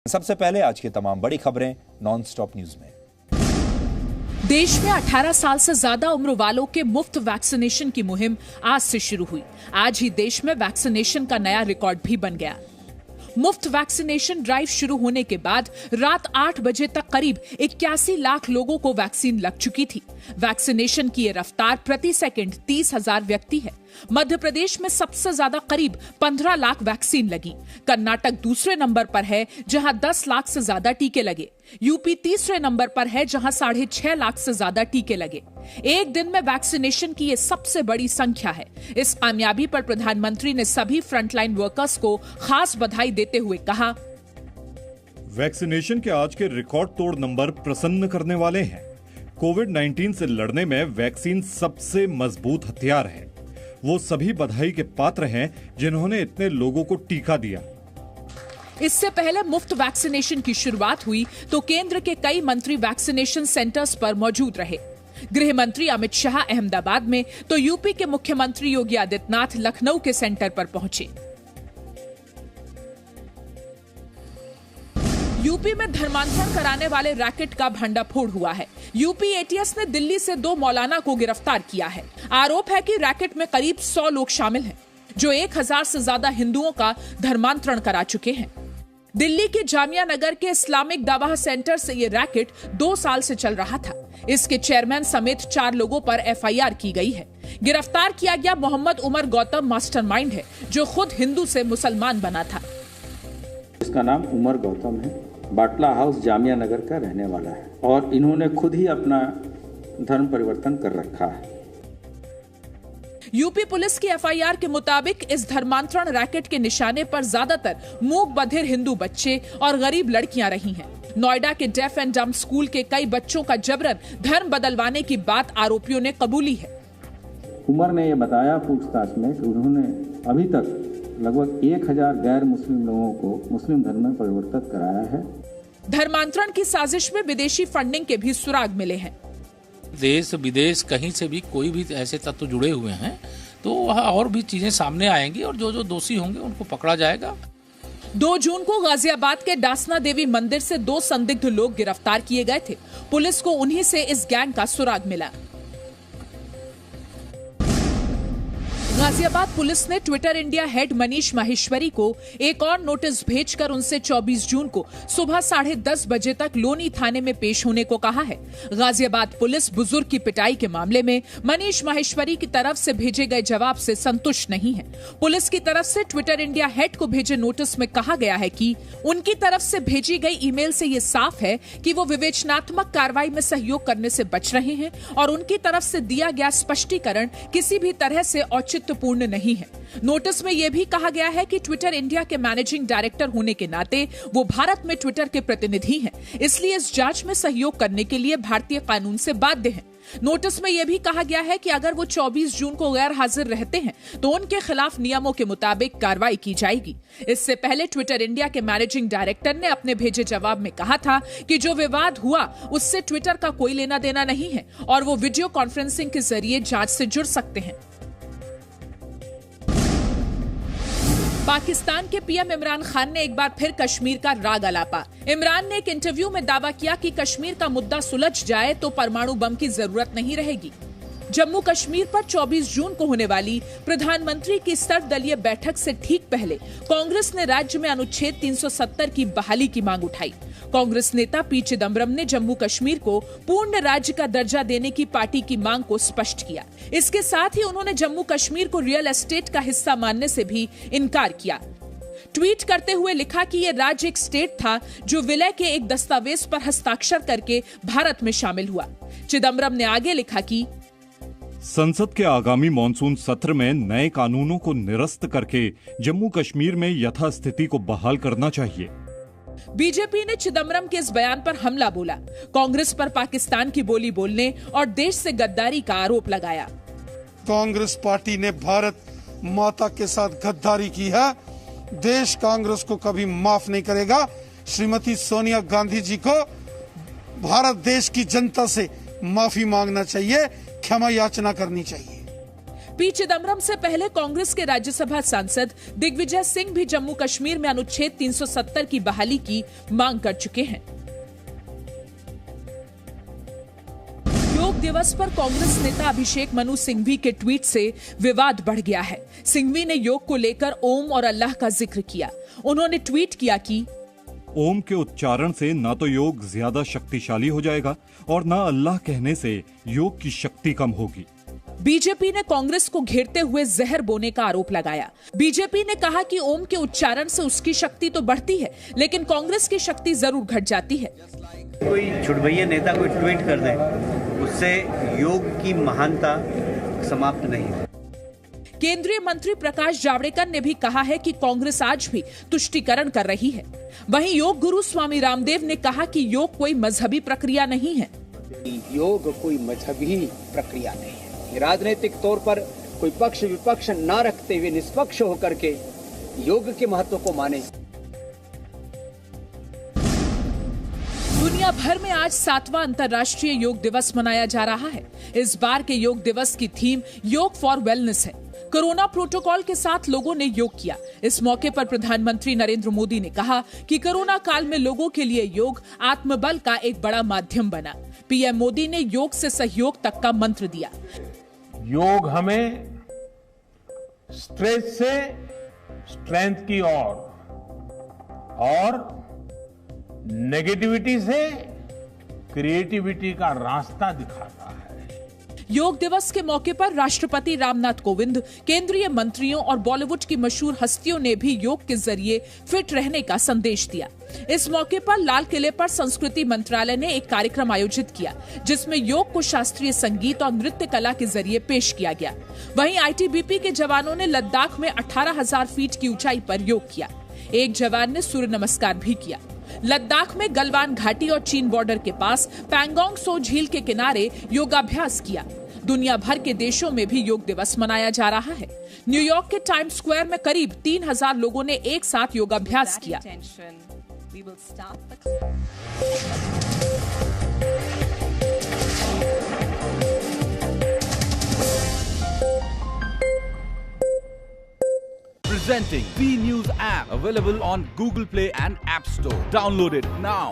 सबसे पहले आज की तमाम बड़ी खबरें नॉन स्टॉप न्यूज में। देश में 18 साल से ज्यादा उम्र वालों के मुफ्त वैक्सीनेशन की मुहिम आज से शुरू हुई। आज ही देश में वैक्सीनेशन का नया रिकॉर्ड भी बन गया। मुफ्त वैक्सीनेशन ड्राइव शुरू होने के बाद रात 8 बजे तक करीब 81 लाख लोगों को वैक्सीन लग चुकी थी। वैक्सीनेशन की ये रफ्तार प्रति सेकंड 30,000 व्यक्ति है। मध्य प्रदेश में सबसे ज्यादा करीब 15 लाख वैक्सीन लगी। कर्नाटक दूसरे नंबर पर है जहां 10 लाख से ज्यादा टीके लगे। यूपी तीसरे नंबर पर है जहां 6.5 लाख से ज्यादा टीके लगे। एक दिन में वैक्सीनेशन की ये सबसे बड़ी संख्या है। इस कामयाबी पर प्रधानमंत्री ने सभी फ्रंटलाइन वर्कर्स को खास बधाई देते हुए कहा, वैक्सीनेशन के आज के रिकॉर्ड तोड़ नंबर प्रसन्न करने वाले हैं। कोविड-19 से लड़ने में वैक्सीन सबसे मजबूत हथियार है। वो सभी बधाई के पात्र हैं जिन्होंने इतने लोगों को टीका दिया। इससे पहले मुफ्त वैक्सीनेशन की शुरुआत हुई तो केंद्र के कई मंत्री वैक्सीनेशन सेंटर्स पर मौजूद रहे। गृह मंत्री अमित शाह अहमदाबाद में तो यूपी के मुख्यमंत्री योगी आदित्यनाथ लखनऊ के सेंटर पर पहुंचे। यूपी में धर्मांतरण कराने वाले रैकेट का भंडाफोड़ हुआ है। यूपी एटीएस ने दिल्ली से 2 मौलाना को गिरफ्तार किया है। आरोप है कि रैकेट में करीब 100 लोग शामिल हैं, जो 1000 से ज्यादा हिंदुओं का धर्मांतरण करा चुके हैं। दिल्ली के जामिया नगर के इस्लामिक दावा सेंटर से ये रैकेट 2 साल से चल रहा था। इसके चेयरमैन समेत 4 लोगों पर एफआईआर की गई है। गिरफ्तार किया गया मोहम्मद उमर गौतम मास्टरमाइंड है, जो खुद हिंदू से मुसलमान बना था। इसका नाम उमर गौतम है, बाटला हाउस जामिया नगर का रहने वाला है और इन्होंने खुद ही अपना धर्म परिवर्तन कर रखा है। यूपी पुलिस की एफआईआर के मुताबिक इस धर्मांतरण रैकेट के निशाने पर ज्यादातर मूक बधिर हिंदू बच्चे और गरीब लड़कियां रही हैं। नोएडा के डेफ एंड डम्ब स्कूल के कई बच्चों का जबरन धर्म बदलवाने की बात आरोपियों ने कबूली है। उमर ने यह बताया पूछताछ में कि उन्होंने अभी तक लगभग 1000 गैर मुस्लिम लोगों को मुस्लिम धर्म में परिवर्तित कराया है। धर्मांतरण की साजिश में विदेशी फंडिंग के भी सुराग मिले हैं। देश विदेश कहीं से भी कोई भी ऐसे तत्व जुड़े हुए हैं तो वहाँ और भी चीजें सामने आएंगी और जो जो दोषी होंगे उनको पकड़ा जाएगा। 2 जून को गाजियाबाद के डासना देवी मंदिर से 2 संदिग्ध लोग गिरफ्तार किए गए थे। पुलिस को उन्हीं से इस गैंग का सुराग मिला। गाजियाबाद पुलिस ने Twitter India head Manish Maheshwari को एक और नोटिस भेजकर उनसे 24 जून को सुबह 10:30 बजे तक लोनी थाने में पेश होने को कहा है। गाजियाबाद पुलिस बुजुर्ग की पिटाई के मामले में मनीष माहेश्वरी की तरफ से भेजे गए जवाब से संतुष्ट नहीं है। पुलिस की तरफ से ट्विटर इंडिया हेड को भेजे नोटिस में कहा गया है कि उनकी तरफ से भेजी गई ईमेल से ये साफ है कि वो विवेचनात्मक कार्रवाई में सहयोग करने से बच रहे हैं और उनकी तरफ से दिया गया स्पष्टीकरण किसी भी तरह से औचित्यपूर्ण नहीं है। नोटिस में यह भी कहा गया है कि ट्विटर इंडिया के मैनेजिंग डायरेक्टर होने के नाते वो भारत में ट्विटर के प्रतिनिधि हैं, इसलिए इस जांच में सहयोग करने के लिए भारतीय कानून से बाध्य हैं। नोटिस में यह भी कहा गया है कि अगर वो 24 जून को गैर हाजिर रहते हैं तो उनके खिलाफ नियमों के मुताबिक कार्रवाई की जाएगी। इससे पहले ट्विटर इंडिया के मैनेजिंग डायरेक्टर ने अपने भेजे जवाब में कहा था कि जो विवाद हुआ उससे ट्विटर का कोई लेना देना नहीं है और वो वीडियो कॉन्फ्रेंसिंग के जरिए जांच से जुड़ सकते हैं। पाकिस्तान के पीएम इमरान खान ने एक बार फिर कश्मीर का राग अलापा। इमरान ने एक इंटरव्यू में दावा किया कि कश्मीर का मुद्दा सुलझ जाए तो परमाणु बम की जरूरत नहीं रहेगी। जम्मू कश्मीर पर 24 जून को होने वाली प्रधानमंत्री की सर्वदलीय बैठक से ठीक पहले कांग्रेस ने राज्य में अनुच्छेद 370 की बहाली की मांग उठाई। कांग्रेस नेता पी चिदम्बरम ने जम्मू कश्मीर को पूर्ण राज्य का दर्जा देने की पार्टी की मांग को स्पष्ट किया। इसके साथ ही उन्होंने जम्मू कश्मीर को रियल एस्टेट का हिस्सा मानने से भी इनकार किया। ट्वीट करते हुए लिखा कि यह राज्य एक स्टेट था जो विलय के एक दस्तावेज पर हस्ताक्षर करके भारत में शामिल हुआ। चिदम्बरम ने आगे लिखा कि संसद के आगामी मॉनसून सत्र में नए कानूनों को निरस्त करके जम्मू कश्मीर में यथास्थिति को बहाल करना चाहिए। बीजेपी ने चिदम्बरम के इस बयान पर हमला बोला, कांग्रेस पर पाकिस्तान की बोली बोलने और देश से गद्दारी का आरोप लगाया। कांग्रेस पार्टी ने भारत माता के साथ गद्दारी की है। देश कांग्रेस को कभी माफ नहीं करेगा। श्रीमती सोनिया गांधी जी को भारत देश की जनता से माफी मांगना चाहिए, क्षमा याचना करनी चाहिए। पी चिदम्बरम से पहले कांग्रेस के राज्यसभा सांसद दिग्विजय सिंह भी जम्मू कश्मीर में अनुच्छेद 370 की बहाली की मांग कर चुके हैं। योग दिवस पर कांग्रेस नेता अभिषेक मनु सिंघवी के ट्वीट से विवाद बढ़ गया है। सिंघवी ने योग को लेकर ओम और अल्लाह का जिक्र किया। उन्होंने ट्वीट किया कि ओम के उच्चारण से ना तो योग ज्यादा शक्तिशाली हो जाएगा और ना अल्लाह कहने से योग की शक्ति कम होगी। बीजेपी ने कांग्रेस को घेरते हुए जहर बोने का आरोप लगाया। बीजेपी ने कहा कि ओम के उच्चारण से उसकी शक्ति तो बढ़ती है, लेकिन कांग्रेस की शक्ति जरूर घट जाती है। कोई छुटभैया नेता कोई ट्वीट कर दे, उससे योग की महानता समाप्त नहीं है। केंद्रीय मंत्री प्रकाश जावड़ेकर ने भी कहा है कि कांग्रेस आज भी तुष्टीकरण कर रही है। वहीं योग गुरु स्वामी रामदेव ने कहा कि योग कोई मजहबी प्रक्रिया नहीं है। योग कोई मजहबी प्रक्रिया नहीं है। राजनीतिक तौर पर कोई पक्ष विपक्ष न रखते हुए निष्पक्ष होकर के योग के महत्व को माने। दुनिया भर में आज 7वां अंतर्राष्ट्रीय योग दिवस मनाया जा रहा है। इस बार के योग दिवस की थीम योग फॉर वेलनेस है। कोरोना प्रोटोकॉल के साथ लोगों ने योग किया। इस मौके पर प्रधानमंत्री नरेंद्र मोदी ने कहा कि कोरोना काल में लोगों के लिए योग आत्मबल का एक बड़ा माध्यम बना। पीएम मोदी ने योग से सहयोग तक का मंत्र दिया। योग हमें स्ट्रेस से स्ट्रेंथ की ओर और नेगेटिविटी से क्रिएटिविटी का रास्ता दिखाता है। योग दिवस के मौके पर राष्ट्रपति रामनाथ कोविंद, केंद्रीय मंत्रियों और बॉलीवुड की मशहूर हस्तियों ने भी योग के जरिए फिट रहने का संदेश दिया। इस मौके पर लाल किले पर संस्कृति मंत्रालय ने एक कार्यक्रम आयोजित किया, जिसमें योग को शास्त्रीय संगीत और नृत्य कला के जरिए पेश किया गया। वहीं आईटीबीपी के जवानों ने लद्दाख में 18,000 फीट की ऊंचाई पर योग किया। एक जवान ने सूर्य नमस्कार भी किया। लद्दाख में गलवान घाटी और चीन बॉर्डर के पास पैंगोंग सो झील के किनारे योगाभ्यास किया। दुनिया भर के देशों में भी योग दिवस मनाया जा रहा है। न्यूयॉर्क के टाइम्स स्क्वायर में करीब 3,000 लोगों ने एक साथ योगाभ्यास किया। Presenting B News app, available on Google Play and App Store. Download it now.